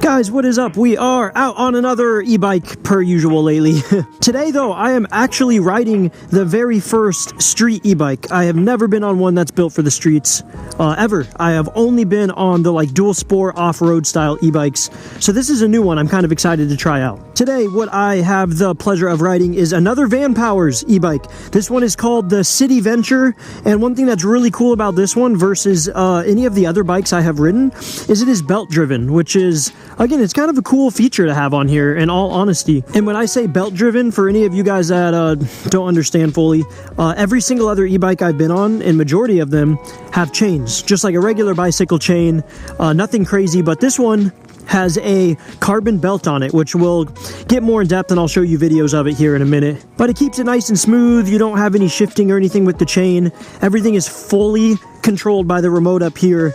Guys, what is up? We are out on another e-bike per usual lately. Today though, I am actually riding the very first street e-bike. I have never been on one that's built for the streets, ever. I have only been on the dual sport off-road style e-bikes. So this is a new one I'm kind of excited to try out. Today, what I have the pleasure of riding is another Vanpowers e-bike. This one is called the City Venture, and one thing that's really cool about this one versus any of the other bikes I have ridden is it is belt driven, which is, again, it's kind of a cool feature to have on here, in all honesty. And when I say belt driven, for any of you guys that don't understand fully, every single other e-bike I've been on, and majority of them, have chains, just like a regular bicycle chain. Nothing crazy, but this one has a carbon belt on it, which we'll get more in depth, and I'll show you videos of it here in a minute. But it keeps it nice and smooth. You don't have any shifting or anything with the chain. Everything is fully controlled by the remote up here,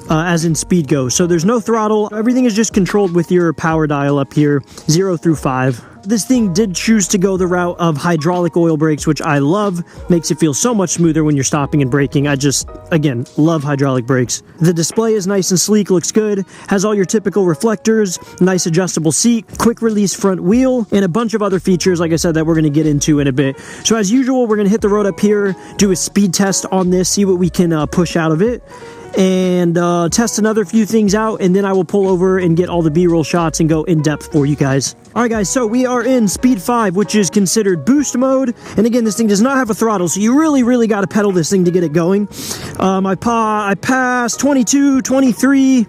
as in speed goes. So there's no throttle. Everything is just controlled with your power dial up here, 0 through 5. This thing did choose to go the route of hydraulic oil brakes, which I love. Makes it feel so much smoother when you're stopping and braking. I just, again, love hydraulic brakes. The display is nice and sleek, looks good. Has all your typical reflectors, nice adjustable seat, quick release front wheel, and a bunch of other features, like I said, that we're going to get into in a bit. So as usual, we're going to hit the road up here, do a speed test on this, see what we can push out of it, and test another few things out, and then I will pull over and get all the B-roll shots and go in depth for you guys. Alright guys, so we are in Speed 5, which is considered boost mode, and again, this thing does not have a throttle, so you really got to pedal this thing to get it going. I passed 22, 23,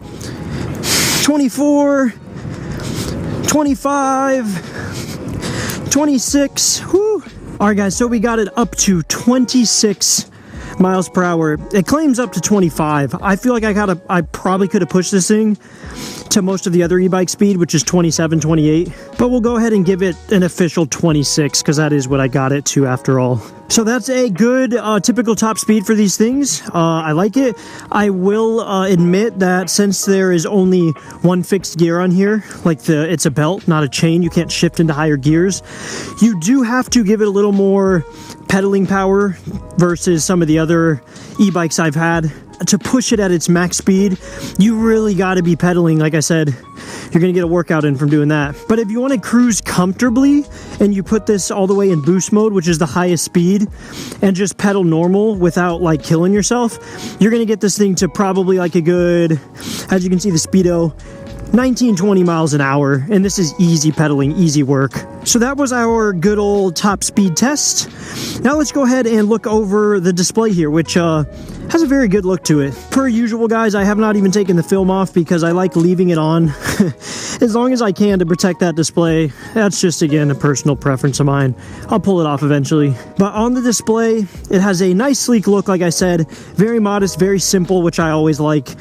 24, 25, 26, whoo! Alright guys, so we got it up to 26 miles per hour. It claims up to 25. I feel like I probably could have pushed this thing to most of the other e-bike speed, which is 27, 28. But we'll go ahead and give it an official 26, because that is what I got it to after all. So that's a good typical top speed for these things. I like it. I will admit that since there is only one fixed gear on here, it's a belt, not a chain, you can't shift into higher gears. You do have to give it a little more pedaling power versus some of the other e-bikes I've had. To push it at its max speed, you really got to be pedaling. Like I said, you're going to get a workout in from doing that. But if you want to cruise comfortably and you put this all the way in boost mode, which is the highest speed, and just pedal normal without killing yourself, you're going to get this thing to probably a good, as you can see the speedo, 19-20 miles an hour, and this is easy pedaling, easy work. So that was our good old top speed test. Now let's go ahead and look over the display here, which has a very good look to it. Per usual, guys, I have not even taken the film off because I like leaving it on as long as I can to protect that display. That's just, again, a personal preference of mine. I'll pull it off eventually. But on the display, it has a nice sleek look, like I said, very modest, very simple, which I always like.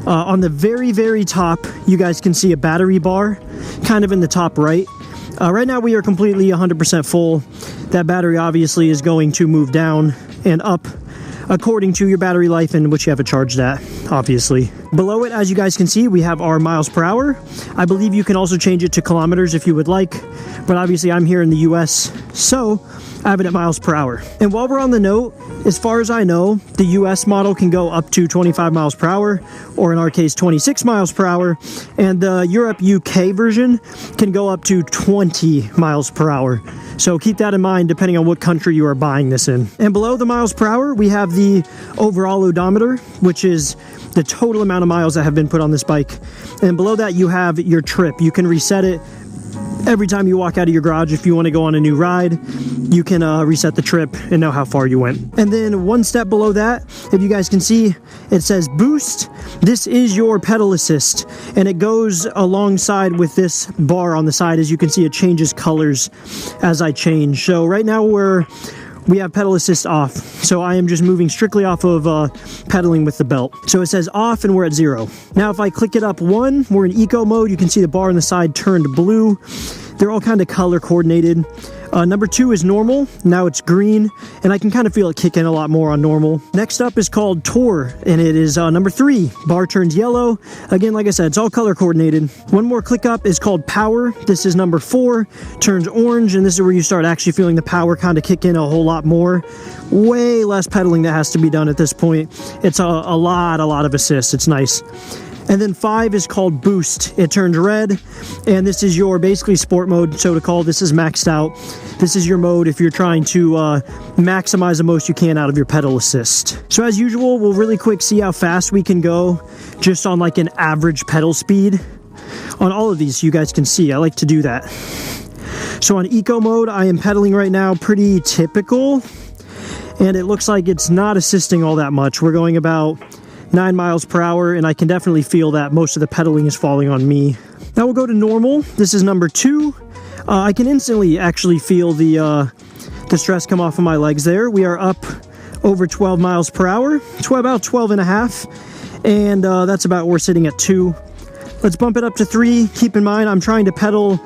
On the very top, you guys can see a battery bar, kind of in the top right. Right now we are completely 100% full. That battery obviously is going to move down and up according to your battery life in which you have it charged at, obviously. Below it, as you guys can see, we have our miles per hour. I believe you can also change it to kilometers if you would like, but obviously I'm here in the US, so I have it at miles per hour. And while we're on the note, as far as I know, the US model can go up to 25 miles per hour, or in our case, 26 miles per hour, and the Europe UK version can go up to 20 miles per hour. So keep that in mind depending on what country you are buying this in. And below the miles per hour, we have the overall odometer, which is the total amount of miles that have been put on this bike. And below that, you have your trip. You can reset it every time you walk out of your garage. If you want to go on a new ride, you can reset the trip and know how far you went. And then one step below that, if you guys can see, it says boost. This is your pedal assist, and it goes alongside with this bar on the side. As you can see, it changes colors as I change. So right now we have pedal assist off, so I am just moving strictly off of pedaling with the belt. So it says off and we're at 0. Now if I click it up 1, we're in eco mode. You can see the bar on the side turned blue. They're all kind of color coordinated. Number 2 is normal. Now it's green, and I can kind of feel it kick in a lot more on normal. Next up is called Tour, and it is number 3. Bar turns yellow. Again, like I said, it's all color coordinated. One more click up is called Power. This is number 4. Turns orange, and this is where you start actually feeling the power kind of kick in a whole lot more. Way less pedaling that has to be done at this point. It's a lot of assist. It's nice. And then 5 is called Boost. It turns red, and this is your basically sport mode, so to call. This is maxed out. This is your mode if you're trying to maximize the most you can out of your pedal assist. So as usual, we'll really quick see how fast we can go just on like an average pedal speed. On all of these, you guys can see, I like to do that. So on eco mode, I am pedaling right now pretty typical, and it looks like it's not assisting all that much. We're going about 9 miles per hour, and I can definitely feel that most of the pedaling is falling on me. Now we'll go to normal. This is number 2. I can instantly actually feel the stress come off of my legs there. We are up over 12 miles per hour, about 12 and a half, and that's about where we're sitting at 2. Let's bump it up to 3. Keep in mind, I'm trying to pedal,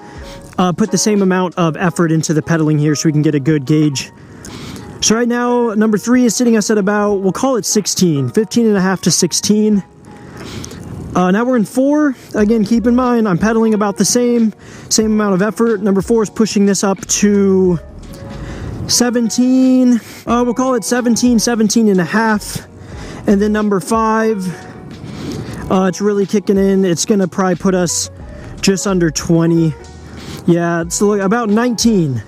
put the same amount of effort into the pedaling here so we can get a good gauge. So right now, number 3 is sitting us at about, we'll call it 16, 15 and a half to 16. Now we're in 4. Again, keep in mind, I'm pedaling about the same amount of effort. Number 4 is pushing this up to 17. We'll call it 17 and a half. And then number 5, it's really kicking in. It's going to probably put us just under 20. Yeah, it's about 19.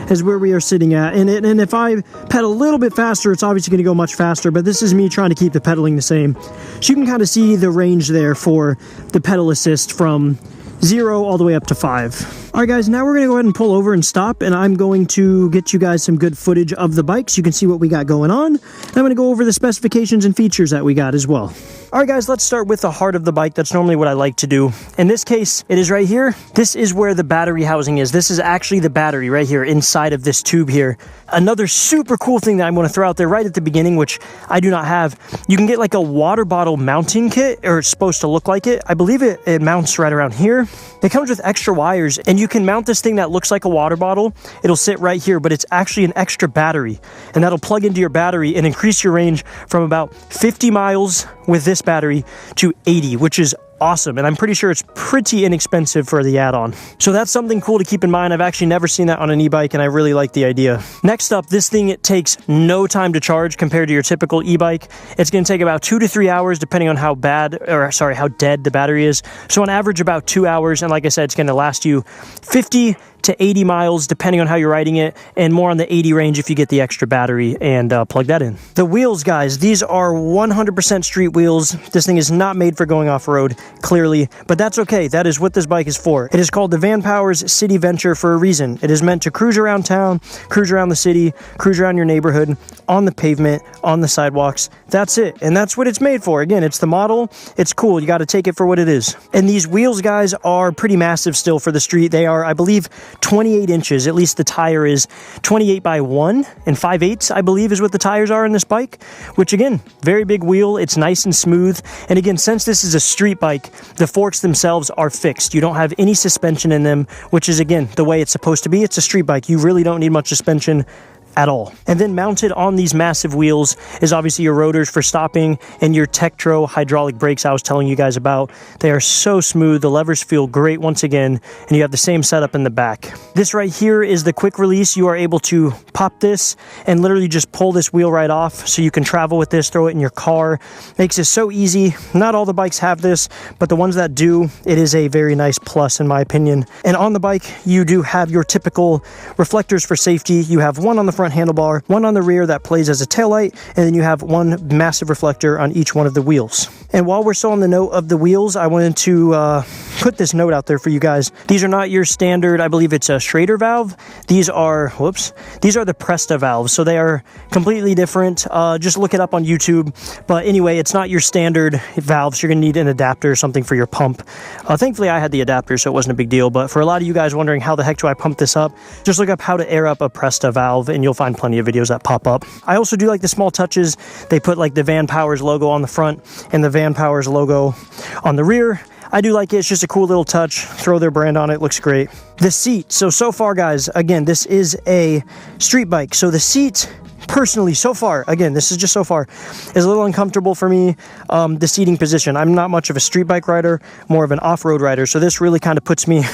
Is where we are sitting at, and if I pedal a little bit faster, it's obviously going to go much faster, but this is me trying to keep the pedaling the same. So you can kind of see the range there for the pedal assist from 0 all the way up to 5. All right, guys, now we're going to go ahead and pull over and stop, and I'm going to get you guys some good footage of the bike so you can see what we got going on. And I'm going to go over the specifications and features that we got as well. All right, guys, let's start with the heart of the bike. That's normally what I like to do. In this case, it is right here. This is where the battery housing is. This is actually the battery right here inside of this tube here. Another super cool thing that I'm going to throw out there right at the beginning, which I do not have, you can get like a water bottle mounting kit, or it's supposed to look like it. I believe it mounts right around here. It comes with extra wires, and you can mount this thing that looks like a water bottle. It'll sit right here, but it's actually an extra battery, and that'll plug into your battery and increase your range from about 50 miles with this battery to 80, which is awesome, and I'm pretty sure it's pretty inexpensive for the add-on. So that's something cool to keep in mind. I've actually never seen that on an e-bike, and I really like the idea. Next up, this thing, it takes no time to charge compared to your typical e-bike. It's going to take about 2 to 3 hours depending on how dead the battery is. So on average, about 2 hours, and like I said, it's going to last you 50 to 80 miles depending on how you're riding it, and more on the 80 range if you get the extra battery and plug that in. The wheels, guys, these are 100% street wheels. This thing is not made for going off-road, clearly, but that's okay. That is what this bike is for. It is called the Vanpowers City Venture for a reason. It is meant to cruise around town, cruise around the city, cruise around your neighborhood, on the pavement, on the sidewalks. That's it, and that's what it's made for. Again, it's the model. It's cool. You got to take it for what it is. And these wheels, guys, are pretty massive still for the street. They are, I believe, 28 inches. At least the tire is 28 by 1 and 5/8, I believe, is what the tires are in this bike, which again, very big wheel. It's nice and smooth. And again, since this is a street bike, the forks themselves are fixed. You don't have any suspension in them, which is, again, the way it's supposed to be. It's a street bike. You really don't need much suspension at all. And then mounted on these massive wheels is obviously your rotors for stopping and your Tektro hydraulic brakes I was telling you guys about. They are so smooth. The levers feel great once again, and you have the same setup in the back. This right here is the quick release. You are able to pop this and literally just pull this wheel right off, so you can travel with this, throw it in your car. Makes it so easy. Not all the bikes have this, but the ones that do, it is a very nice plus in my opinion. And on the bike, you do have your typical reflectors for safety. You have one on the front handlebar, one on the rear that plays as a taillight, and then you have one massive reflector on each one of the wheels. And while we're still on the note of the wheels, I wanted to put this note out there for you guys. These are not your standard, I believe it's a Schrader valve. These are the Presta valves, so they are completely different. Just look it up on YouTube. But anyway, it's not your standard valves. You're gonna need an adapter or something for your pump. Thankfully, I had the adapter, so it wasn't a big deal. But for a lot of you guys wondering how the heck do I pump this up, just look up how to air up a Presta valve, and you'll find plenty of videos that pop up. I also do like the small touches. They put like the Vanpowers logo on the front and the Vanpowers logo on the rear. I do like it. It's just a cool little touch. Throw their brand on it. Looks great. The seat. So far, guys, again, this is a street bike. So the seat personally, so far, again, this is just so far, is a little uncomfortable for me, the seating position. I'm not much of a street bike rider, more of an off-road rider, so this really kind of puts me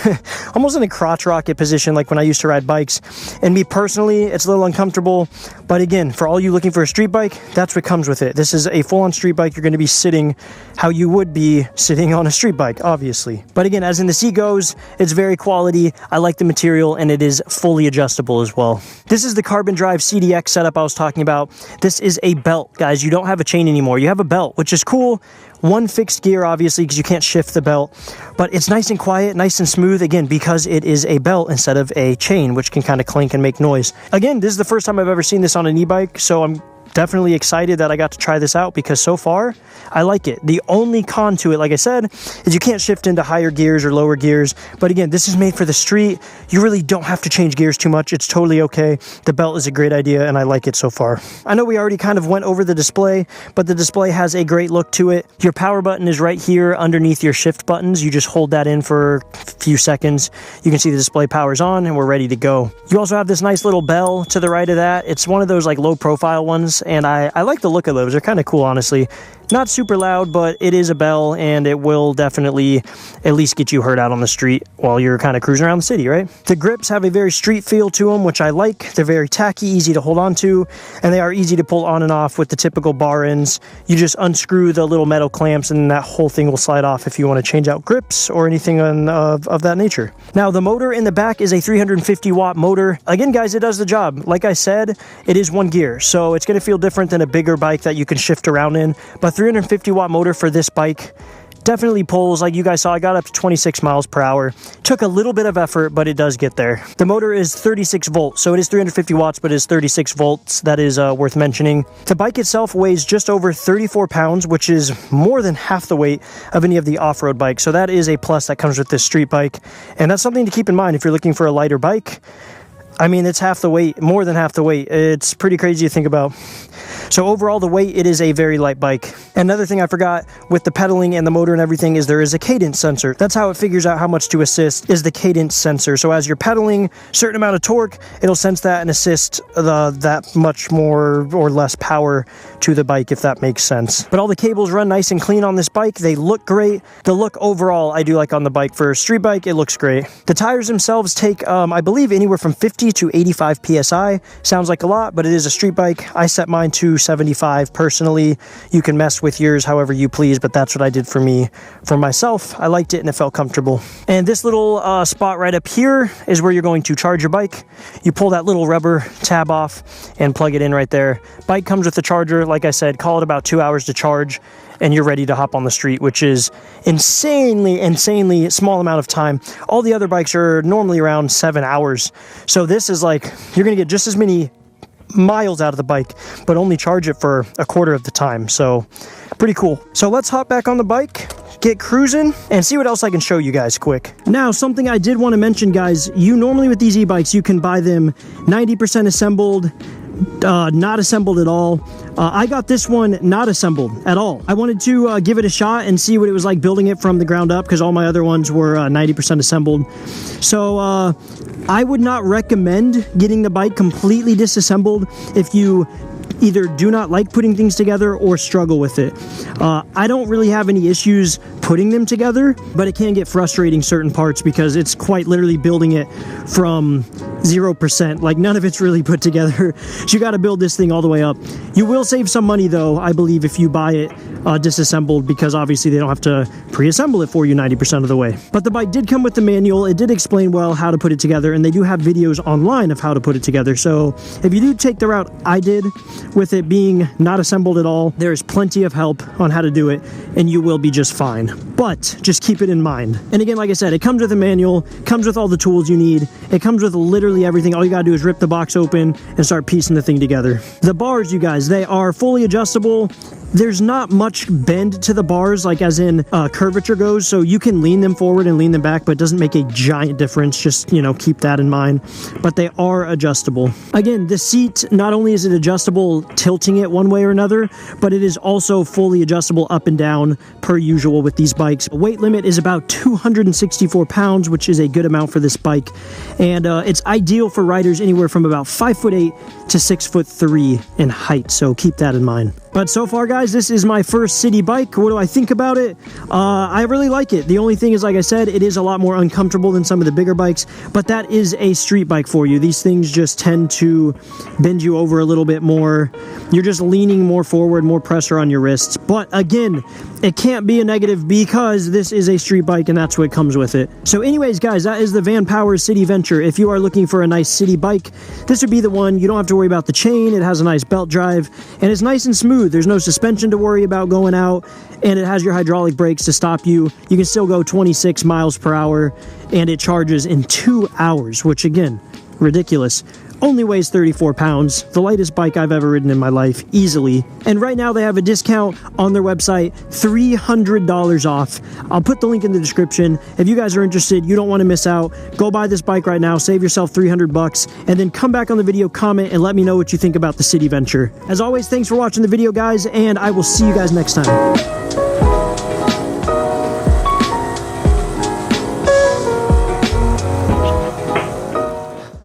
almost in a crotch rocket position like when I used to ride bikes. And me personally, it's a little uncomfortable, but again, for all you looking for a street bike, that's what comes with it. This is a full-on street bike. You're going to be sitting how you would be sitting on a street bike, obviously. But again, as in the seat goes, it's very quality. I like the material, and it is fully adjustable as well. This is the Carbon Drive CDX setup I was talking about. This is a belt, guys. You don't have a chain anymore. You have a belt, which is cool. One fixed gear, obviously, because you can't shift the belt, but it's nice and quiet, nice and smooth, again, because it is a belt instead of a chain, which can kind of clink and make noise. Again, this is the first time I've ever seen this on an e-bike, so I'm definitely excited that I got to try this out because so far I like it. The only con to it, like I said, is you can't shift into higher gears or lower gears. But again, this is made for the street. You really don't have to change gears too much. It's totally okay. The belt is a great idea and I like it so far. I know we already kind of went over the display, but the display has a great look to it. Your power button is right here underneath your shift buttons. You just hold that in for a few seconds. You can see the display powers on and we're ready to go. You also have this nice little bell to the right of that. It's one of those like low profile ones, and I like the look of those. They're kind of cool, honestly. Not super loud, but it is a bell, and it will definitely at least get you heard out on the street while you're kind of cruising around the city, right? The grips have a very street feel to them, which I like. They're very tacky, easy to hold on to, and they are easy to pull on and off with the typical bar ends. You just unscrew the little metal clamps, and that whole thing will slide off if you want to change out grips or anything of that nature. Now, the motor in the back is a 350-watt motor. Again, guys, it does the job. Like I said, it is one gear, so it's going to feel different than a bigger bike that you can shift around in, but 350-watt motor for this bike definitely pulls. Like you guys saw, I got up to 26 miles per hour. Took a little bit of effort, but it does get there. The motor is 36 volts, so it is 350 watts, but it is 36 volts. That is worth mentioning. The bike itself weighs just over 34 pounds, which is more than half the weight of any of the off-road bikes. So that is a plus that comes with this street bike. And that's something to keep in mind if you're looking for a lighter bike. I mean, it's half the weight, more than half the weight. It's pretty crazy to think about. So overall, the weight, it is a very light bike. Another thing I forgot with the pedaling and the motor and everything is there is a cadence sensor. That's how it figures out how much to assist, is the cadence sensor. So as you're pedaling, certain amount of torque, it'll sense that and assist that much more or less power to the bike, if that makes sense. But all the cables run nice and clean on this bike. They look great. The look overall, I do like on the bike. For a street bike, it looks great. The tires themselves take, I believe, anywhere from 50 to 85 PSI. Sounds like a lot, but it is a street bike. I set mine to 75 personally. You can mess with yours however you please, but that's what I did for me. For myself, I liked it and it felt comfortable. And this little spot right up here is where you're going to charge your bike. You pull that little rubber tab off and plug it in right there. Bike comes with a charger. Like I said, call it about 2 hours to charge and you're ready to hop on the street, which is insanely small amount of time. All the other bikes are normally around 7 hours. So this is like, you're going to get just as many miles out of the bike, but only charge it for a quarter of the time. So pretty cool. So let's hop back on the bike, get cruising, and see what else I can show you guys quick. Now, something I did want to mention, guys, you normally with these e-bikes, you can buy them 90% assembled, not assembled at all. I got this one not assembled at all. I wanted to give it a shot and see what it was like building it from the ground up, because all my other ones were 90% assembled. So I would not recommend getting the bike completely disassembled if you either do not like putting things together or struggle with it. I don't really have any issues putting them together, but it can get frustrating certain parts because it's quite literally building it from 0%. Like none of it's really put together. So you got to build this thing all the way up. You will save some money though, I believe, if you buy it disassembled, because obviously they don't have to pre-assemble it for you 90% of the way. But the bike did come with the manual. It did explain well how to put it together, and they do have videos online of how to put it together. So if you do take the route I did with it being not assembled at all, there is plenty of help on how to do it, and you will be just fine. But just keep it in mind. And again, like I said, it comes with a manual, comes with all the tools you need. It comes with literally everything. All you gotta do is rip the box open and start piecing the thing together. The bars, you guys, they are fully adjustable. there's not much bend to the bars, like as in curvature goes, so you can lean them forward and lean them back, but it doesn't make a giant difference. Just, you know, keep that in mind. But they are adjustable. Again, the seat, not only is it adjustable tilting it one way or another, but it is also fully adjustable up and down per usual with these bikes. The weight limit is about 264 pounds, which is a good amount for this bike, and it's ideal for riders anywhere from about 5'8" to 6'3" in height, so keep that in mind. But so far, guys, this is my first city bike. What do I think about it? I really like it. The only thing is, like I said, it is a lot more uncomfortable than some of the bigger bikes, but that is a street bike for you. These things just tend to bend you over a little bit more. You're just leaning more forward, more pressure on your wrists. But again, it can't be a negative because this is a street bike and that's what comes with it. So anyways, guys, that is the Vanpowers City Venture. If you are looking for a nice city bike, this would be the one. You don't have to worry about the chain. It has a nice belt drive and it's nice and smooth. There's no suspension to worry about going out, and it has your hydraulic brakes to stop you. You can still go 26 miles per hour, and it charges in 2 hours, which again, ridiculous. Only weighs 34 pounds, the lightest bike I've ever ridden in my life, easily. And right now they have a discount on their website, $300 off. I'll put the link in the description. If you guys are interested, you don't want to miss out, go buy this bike right now, save yourself $300, and then come back on the video, comment, and let me know what you think about the City Venture. As always, thanks for watching the video, guys, and I will see you guys next time.